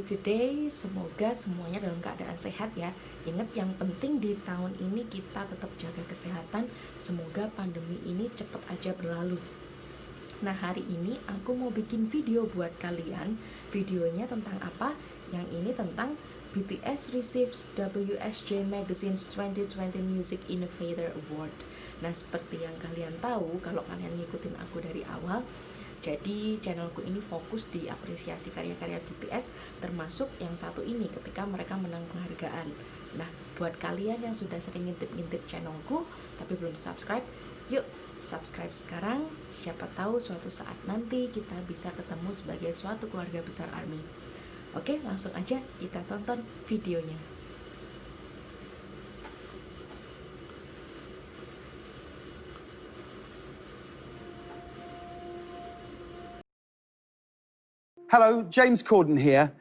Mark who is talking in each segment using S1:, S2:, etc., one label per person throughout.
S1: today. Semoga semuanya dalam keadaan sehat ya. Ingat, yang penting di tahun ini kita tetap jaga kesehatan. Semoga pandemi ini cepet aja berlalu. Nah, hari ini aku mau bikin video buat kalian. Videonya tentang apa? Yang ini tentang BTS receives WSJ Magazine's 2020 Music Innovator Award. Nah, seperti yang kalian tahu, kalau kalian ngikutin aku dari awal, jadi channelku ini fokus di apresiasi karya-karya BTS, termasuk yang satu ini ketika mereka menang penghargaan. Nah, buat kalian yang sudah sering ngintip-ngintip channelku tapi belum subscribe, yuk subscribe sekarang. Siapa tahu suatu saat nanti kita bisa ketemu sebagai suatu keluarga besar ARMY. Oke, langsung aja kita tonton videonya.
S2: Hello, James Corden here.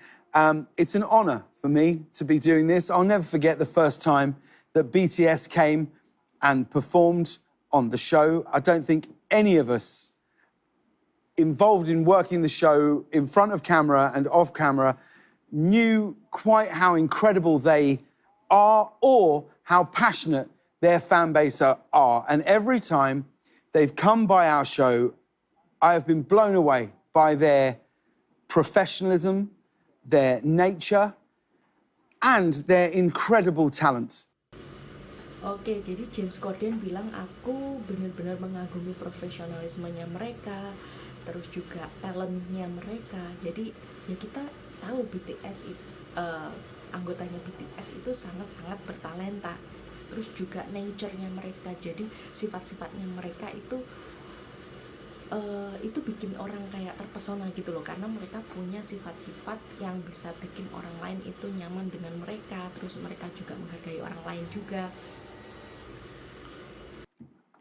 S2: It's an honor for me to be doing this. I'll never forget the first time that BTS came and performed on the show. I don't think any of us involved in working the show in front of camera and off camera knew quite how incredible they are or how passionate their fan base are. And every time they've come by our show, I have been blown away by their professionalism, their nature, and their incredible talent.
S1: Oke, jadi James Corden bilang aku benar-benar mengagumi profesionalismenya mereka, terus juga talentnya mereka. Jadi ya kita tahu anggotanya BTS itu sangat-sangat bertalenta. Terus juga nature-nya mereka, jadi sifat-sifatnya mereka itu bikin orang kayak terpesona gitu loh, karena mereka punya sifat-sifat yang bisa bikin orang lain itu nyaman dengan mereka. Terus mereka juga menghargai orang lain juga.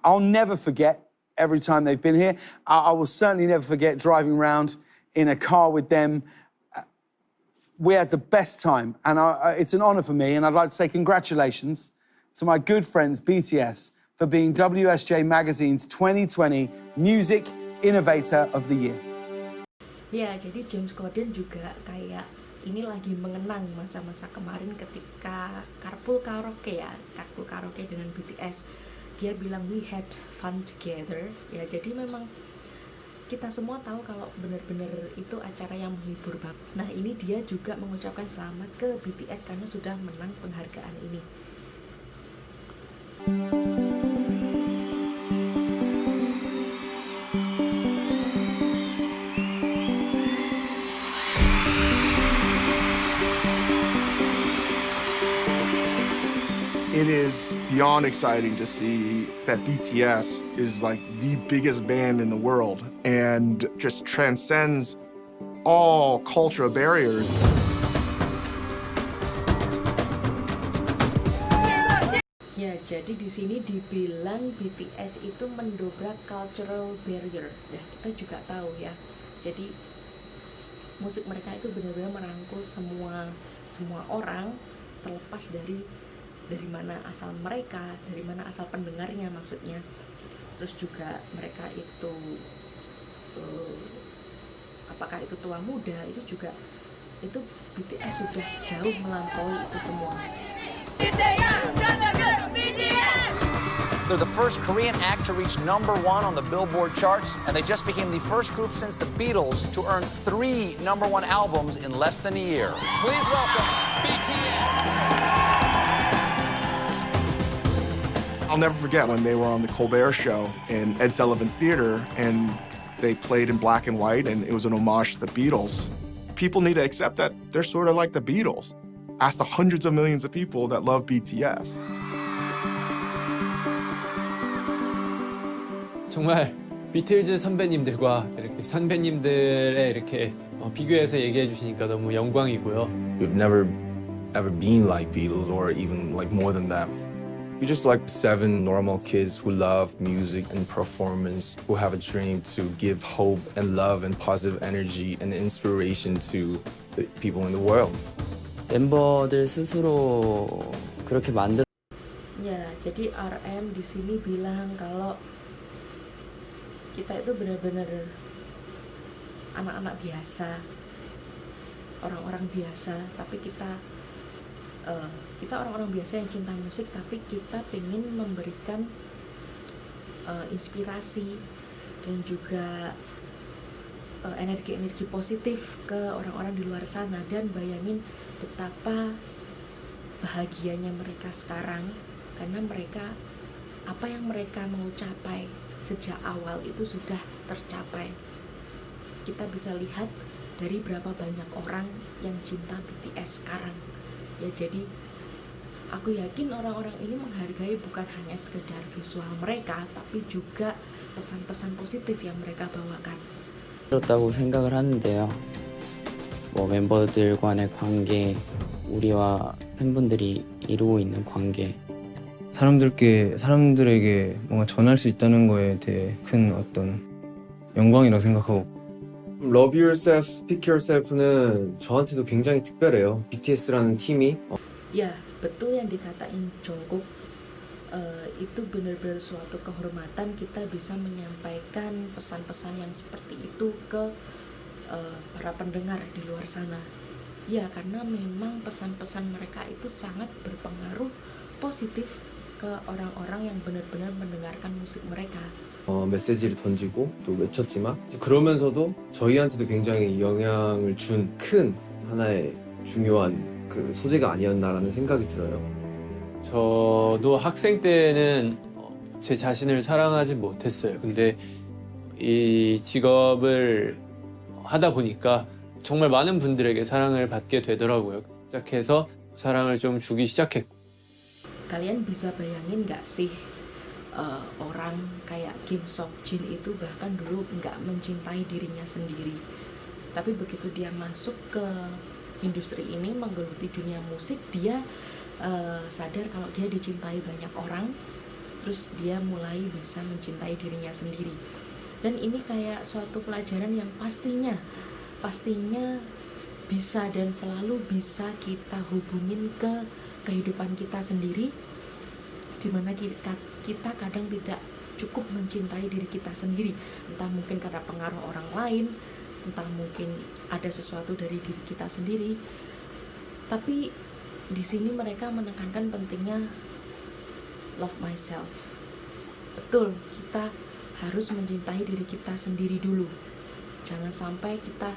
S2: I'll never forget every time they've been here. I will certainly never forget driving around in a car with them. We had the best time, and it's an honor for me, and I'd like to say congratulations to my good friends BTS for being WSJ Magazine's 2020 Music Innovator of the Year.
S1: Ya, jadi James Corden juga kayak ini lagi mengenang masa-masa kemarin ketika carpool karaoke dengan BTS. Dia bilang we had fun together. Ya, jadi memang kita semua tahu kalau benar-benar itu acara yang menghibur banget. Nah, ini dia juga mengucapkan selamat ke BTS karena sudah menang penghargaan ini.
S3: It is beyond exciting to see that BTS is like the biggest band in the world and just transcends all cultural barriers.
S1: Ya, jadi di sini dibilang BTS itu mendobrak cultural barrier. Ya, kita juga tahu ya. Jadi musik mereka itu benar-benar merangkul semua orang, terlepas dari mana asal mereka, dari mana asal pendengarnya maksudnya. Terus juga mereka itu apakah itu tua muda, itu BTS sudah jauh melampaui itu semua.
S4: They're the first Korean act to reach #1 on the Billboard charts, and they just became the first group since the Beatles to earn 3 #1 albums in less than a year. Please welcome BTS.
S3: I'll never forget when they were on the Colbert Show in Ed Sullivan Theater and they played in black and white and it was an homage to the Beatles. People need to accept that they're sort of like the Beatles. Ask the hundreds of millions of people that love BTS.
S5: 정말 비틀즈 선배님들과 이렇게 선배님들의 이렇게 비교해서 얘기해 주시니까 너무 영광이고요.
S6: We've never ever been like Beatles or even like more than that. We're just like 7 normal kids who love music and performance, who have a dream to give hope and love and positive energy and inspiration to the people in the world.
S7: 멤버들 스스로 그렇게 만들.
S1: Ya, jadi RM di sini bilang kalau kita itu benar-benar anak-anak biasa orang-orang biasa, tapi kita orang-orang biasa yang cinta musik, tapi kita pengen memberikan inspirasi dan juga energi-energi positif ke orang-orang di luar sana. Dan bayangin betapa bahagianya mereka sekarang karena mereka, apa yang mereka mau capai sejak awal itu sudah tercapai. Kita bisa lihat dari berapa banyak orang yang cinta BTS sekarang ya. Jadi aku yakin orang-orang ini menghargai bukan hanya sekedar visual mereka, tapi juga pesan-pesan positif yang mereka bawakan.
S7: 그렇다고 생각을 하는데요. 뭐 멤버들 간의 관계, 우리와 팬분들이 이루고 있는 관계.
S8: 사람들에게 뭔가 전할 수 있다는 거에 대해 큰 어떤 영광이라고 생각하고.
S6: Love Yourself, Pick Yourself는 저한테도 굉장히 특별해요. BTS라는 팀이
S1: Ya, betul yang dikatain Jungkook. Itu benar-benar suatu kehormatan kita bisa menyampaikan pesan-pesan yang seperti itu ke para pendengar di luar sana. Ya, karena memang pesan-pesan mereka itu sangat berpengaruh positif ke orang-orang yang benar-benar mendengarkan musik mereka.
S6: 메시지를 던지고 또 외쳤지만 그러면서도 저희한테도 굉장히 영향을 준 큰 하나의 중요한 그 소재가 아니었나라는 생각이 들어요.
S5: 저도 학생 때는 제 자신을 사랑하지 못했어요. 근데 이 직업을 하다 보니까 정말 많은 분들에게 사랑을 받게 되더라고요. 시작해서 사랑을 좀 주기 시작했고.
S1: Kalian bisa bayangin gak sih orang kayak Kim Sok Jin itu bahkan dulu nggak mencintai dirinya sendiri, tapi begitu dia masuk ke industri ini, menggeluti dunia musik, dia sadar kalau dia dicintai banyak orang, terus dia mulai bisa mencintai dirinya sendiri. Dan ini kayak suatu pelajaran yang pastinya bisa dan selalu bisa kita hubungin ke kehidupan kita sendiri, dimana kita kadang tidak cukup mencintai diri kita sendiri, entah mungkin karena pengaruh orang lain, entah mungkin ada sesuatu dari diri kita sendiri. Tapi di sini mereka menekankan pentingnya love myself. Betul, kita harus mencintai diri kita sendiri dulu. Jangan sampai kita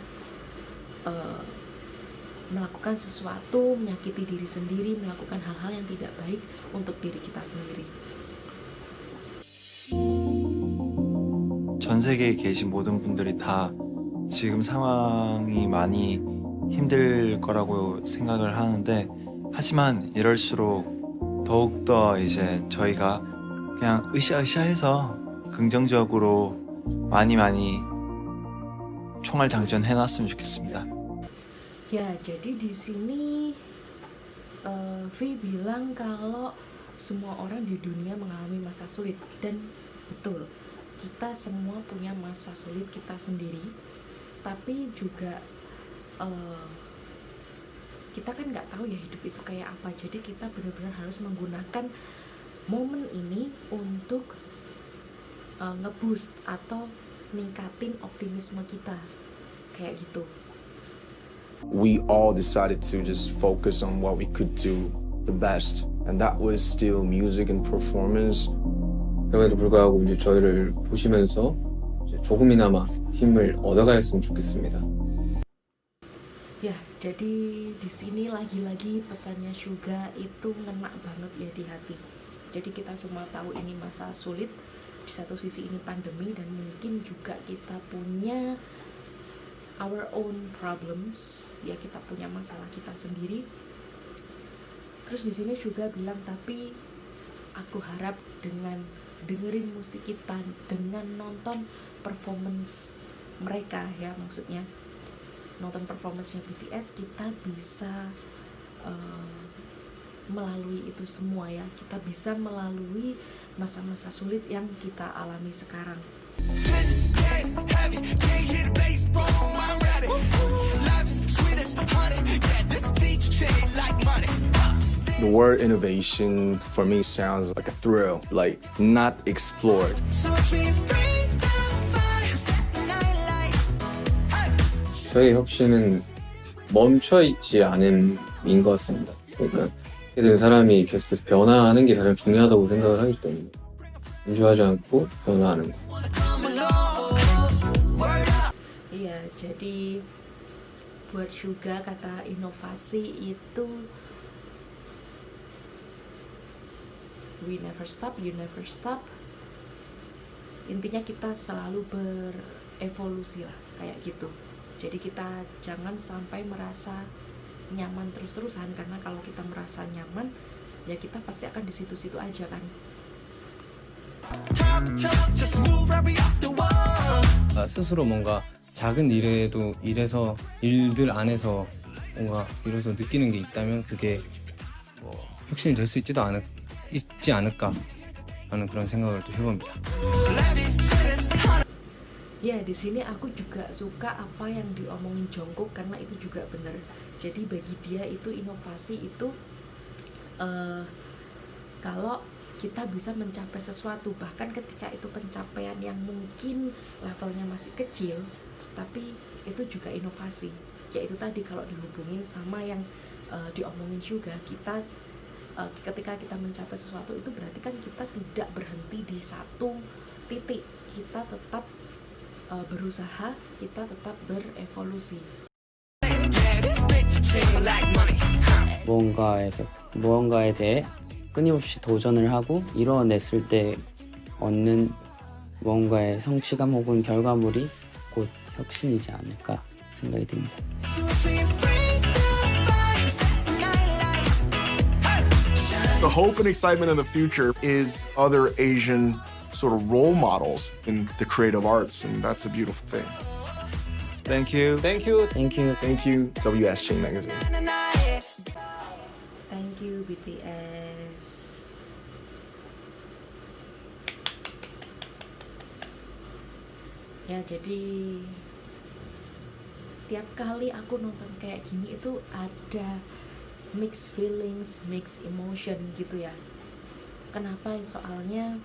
S1: melakukan sesuatu, menyakiti diri sendiri, melakukan hal-hal yang tidak baik untuk diri kita sendiri.
S9: 전 세계에 계신 모든 분들이 다 지금 상황이 많이 힘들 거라고 생각을 하는데, 하지만 이럴수록 더욱더 이제 저희가 그냥 으쌰으쌰해서 긍정적으로 많이 총알 장전해놨으면 좋겠습니다.
S1: Ya, jadi di sini V bilang kalau semua orang di dunia mengalami masa sulit, dan betul, kita semua punya masa sulit kita sendiri. Tapi juga kita kan nggak tahu ya hidup itu kayak apa. Jadi kita benar-benar harus menggunakan momen ini untuk nge-boost atau ningkatin optimisme kita, kayak gitu.
S6: We all decided to just focus on what we could do the best, and that was still music and performance.
S8: 그럼에도 불구하고 이제 저희를 보시면서 이제 조금이나마 힘을 얻어가셨으면 좋겠습니다.
S1: Ya, jadi di sini lagi-lagi pesannya Suga itu ngena banget ya di hati. Jadi kita semua tahu ini masa sulit, di satu sisi ini pandemi, dan mungkin juga kita punya our own problems, ya kita punya masalah kita sendiri. Terus di sini juga bilang, tapi aku harap dengan dengerin musik kita, dengan nonton performance mereka, ya maksudnya nonton performance-nya BTS, kita bisa melalui itu semua ya. Kita bisa melalui masa-masa sulit yang kita alami sekarang.
S6: The word innovation for me sounds like a thrill, like not explored.
S8: 저희 혁신은 멈춰있지 않음인 것 같습니다. 그러니까 어떻게든 사람이 계속해서 변화하는 게 가장 중요하다고 생각을 하기 때문에 안주하지 않고 변화하는 거.
S1: Iya, jadi buat Suga kata inovasi itu we never stop, you never stop. Intinya kita selalu berevolusi lah, kayak gitu. Jadi kita jangan sampai merasa nyaman terus-terusan, karena kalau kita merasa nyaman, ya kita pasti akan di situ-situ aja kan.
S10: 스스로 뭔가 작은 일들 안에서 뭔가 비로소 느끼는 게 있다면 그게 뭐 혁신이 될 수 있지 않을까 하는 그런 생각을 또 해봅니다.
S1: Ya, di sini aku juga suka apa yang diomongin Jungkook karena itu juga benar. Jadi bagi dia itu inovasi itu kalau kita bisa mencapai sesuatu, bahkan ketika itu pencapaian yang mungkin levelnya masih kecil, tapi itu juga inovasi. Yaitu tadi kalau dihubungin sama yang diomongin juga, kita ketika kita mencapai sesuatu itu berarti kan kita tidak berhenti di satu titik, kita tetap berusaha, kita tetap berevolusi.
S7: 무언가에 대해 끊임없이 도전을 하고 이뤄냈을 때 얻는 무언가의 성취감 혹은 결과물이 곧 혁신이지 않을까 생각이 듭니다.
S3: The hope and excitement in the future is other Asian sort of role models in the creative arts, and that's a beautiful thing.
S9: Thank you.
S5: Thank you.
S7: Thank you.
S6: Thank you, WSJ Magazine.
S1: Thank you BTS. Ya, jadi tiap kali aku nonton kayak gini itu ada mixed feelings, mixed emotion gitu ya. Kenapa? Soalnya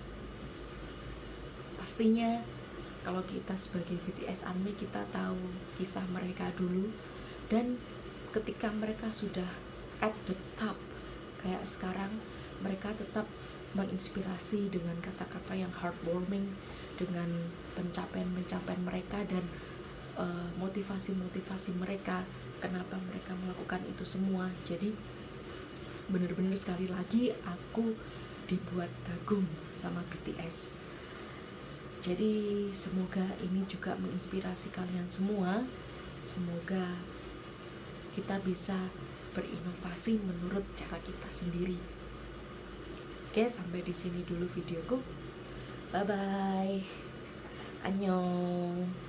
S1: pastinya kalau kita sebagai BTS ARMY kita tahu kisah mereka dulu, dan ketika mereka sudah at the top kayak sekarang, mereka tetap menginspirasi dengan kata-kata yang heartwarming, dengan pencapaian-pencapaian mereka dan motivasi-motivasi mereka, kenapa mereka melakukan itu semua. Jadi bener-bener sekali lagi aku dibuat kagum sama BTS. Jadi semoga ini juga menginspirasi kalian semua. Semoga kita bisa berinovasi menurut cara kita sendiri. Oke, sampai di sini dulu videoku. Bye bye. Annyeong.